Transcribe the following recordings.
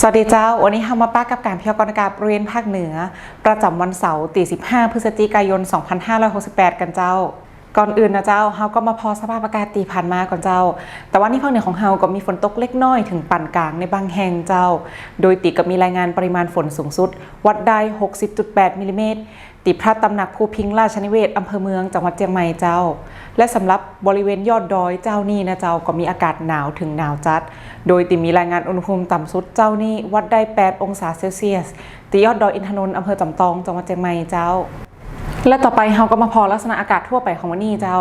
สวัสดีเจ้าวันนี้เรามาป้ากับการพยากรณ์อากาศบริเวณภาคเหนือประจำวันเสาร์ที่15 พฤศจิกายน 2568 กันเจ้าก่อนอื่นนะเจ้าเราก็มาพอสภาพอากาศตีผ่านมาก่อนเจ้าแต่ว่านี่ภาคเหนือของเราก็มีฝนตกเล็กน้อยถึงปานกลางในบางแห่งเจ้าโดยติก็มีรายงานปริมาณฝนสูงสุดวัดได้ 60.8 มิลลิเมตรติพระตำหนักภูพิงค์ราชนิเวศอำเภอเมืองจังหวัดเชียงใหม่เจ้าและสำหรับบริเวณยอดดอยเจ้านี่นะเจ้าก็มีอากาศหนาวถึงหนาวจัดโดยติมีรายงานอุณหภูมิต่ำสุดเจ้านี่วัดได้ 8 องศาเซลเซียสติยอดดอยอินทนนท์อำเภอจำตองจังหวัดเชียงใหม่เจ้าและต่อไปเราก็มาพอลักษณะอากาศทั่วไปของวันนี้เจ้า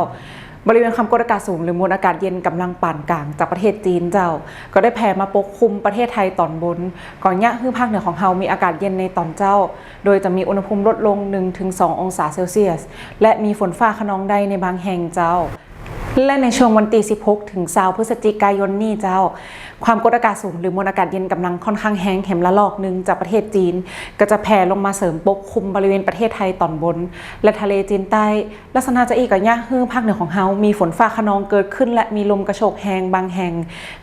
บริเวณความกดอากาศสูงหรือมวลอากาศเย็นกำลังปานกลางจากประเทศจีนเจ้าก็ได้แผ่มาปกคลุมประเทศไทยตอนบนก่อนนี้คือภาคเหนือของเรามีอากาศเย็นในตอนเจ้าโดยจะมีอุณหภูมิลดลง 1-2 องศาเซลเซียสและมีฝนฟ้าคะนองได้ในบางแห่งเจ้าและในช่วงวันที่16 ถึง20 พฤศจิกายนนี้เจ้าความกดอากาศสูงหรือมวลอากาศเย็นกำลังค่อนข้างแห้งแหมละลอกหนึ่งจากประเทศจีนก็จะแผ่ลงมาเสริมปกคลุมบริเวณประเทศไทยตอนบนและทะเลจีนใต้ลักษณะจะอีกกับย่าฮื้อภาคเหนือของเฮามีฝนฟ้าคะนองเกิดขึ้นและมีลมกระโชกแรงบางแห่ง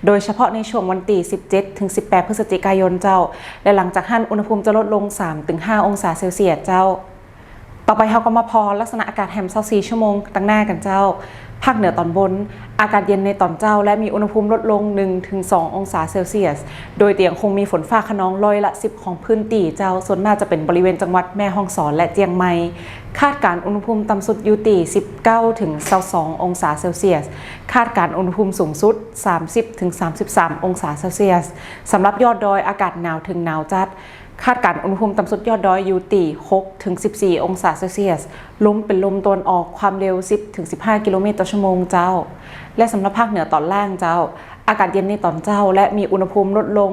โดยเฉพาะในช่วงวันที่17 ถึง 18 พฤศจิกายนเจ้าและหลังจากนั้นอุณหภูมิจะลดลง 3-5 องศาเซลเซียสเจ้าต่อไปเราก็มาพอลักษณะอากาศแฮม24 ชั่วโมงตั้งหน้ากันเจ้าภาคเหนือตอนบนอากาศเย็นในตอนเจ้าและมีอุณหภูมิลดลง 1-2 องศาเซลเซียสโดยยังคงมีฝนฟ้าคะนองร้อยละ 10 ของพื้นที่เจ้าส่วนมากจะเป็นบริเวณจังหวัดแม่ฮ่องสอนและเจียงใหม่คาดการอุณหภูมิต่ำสุดอยู่ที่19-22 องศาเซลเซียสคาดการอุณหภูมิสูงสุด 30-33 องศาเซลเซียสสำหรับยอดดอยอากาศหนาวถึงหนาวจัดคาดการอุณหภูมิต่ำสุดยอดดอยอยู่ที่6-14 องศาเซลเซียสลมเป็นลมตะวันออกความเร็ว 10-15 กิโลเมตรต่อชั่วโมงเจ้าและสำหรับภาคเหนือตอนล่างเจ้าอากาศเย็นในตอนเจ้าและมีอุณหภูมิลดลง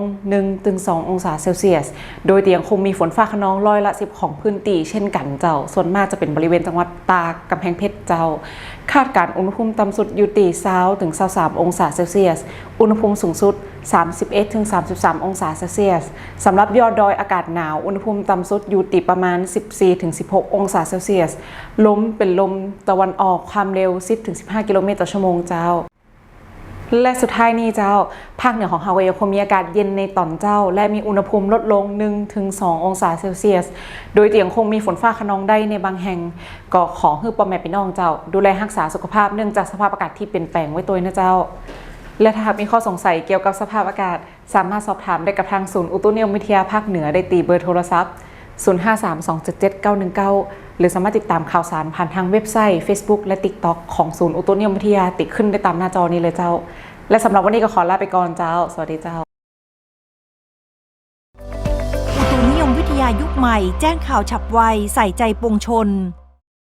1-2 องศาเซลเซียสโดยยังคงมีฝนฟ้าคะนองร้อยละ 10 ของพื้นที่เช่นกันเจ้าส่วนมากจะเป็นบริเวณจังหวัดตากกำแพงเพชรเจ้าคาดการอุณหภูมิต่ำสุดอยู่ที่20-23 องศาเซลเซียสอุณหภูมิสูงสุด 31-33 องศาเซลเซียสสำหรับยอดดอยอากาศหนาวอุณหภูมิต่ำสุดอยู่ที่ประมาณ 14-16 องศาเซลเซียสลมเป็นลมตะวันออกความเร็ว 10-15 กิโลเมตรต่อชั่วโมงเจ้าและสุดท้ายนี้เจ้าภาคเหนือของฮาวายยังคงมีอากาศเย็นในตอนเจ้าและมีอุณหภูมิลดลง 1-2 องศาเซลเซียสโดยยังคงมีฝนฟ้าคะนองได้ในบางแห่งก็ขอให้พ่อแม่พี่น้องเจ้าดูแลรักษาสุขภาพเนื่องจากสภาพอากาศที่เปลี่ยนแปลงไว้ตัวนะเจ้าและถ้ามีข้อสงสัยเกี่ยวกับสภาพอากาศสามารถสอบถามได้กับทางศูนย์อุตุนิยมวิทยาภาคเหนือได้ตีเบอร์โทรศัพท์0532779119หรือสามารถติดตามข่าวสารผ่านทางเว็บไซต์ Facebook และ TikTok ของศูนย์อุตุนิยมวิทยาติดขึ้นได้ตามหน้าจอนี้เลยเจ้าและสำหรับวันนี้ก็ขอลาไปก่อนเจ้าสวัสดีเจ้าอุตุนิยมวิทยายุคใหม่แจ้งข่าวฉับไวใส่ใจปวงชน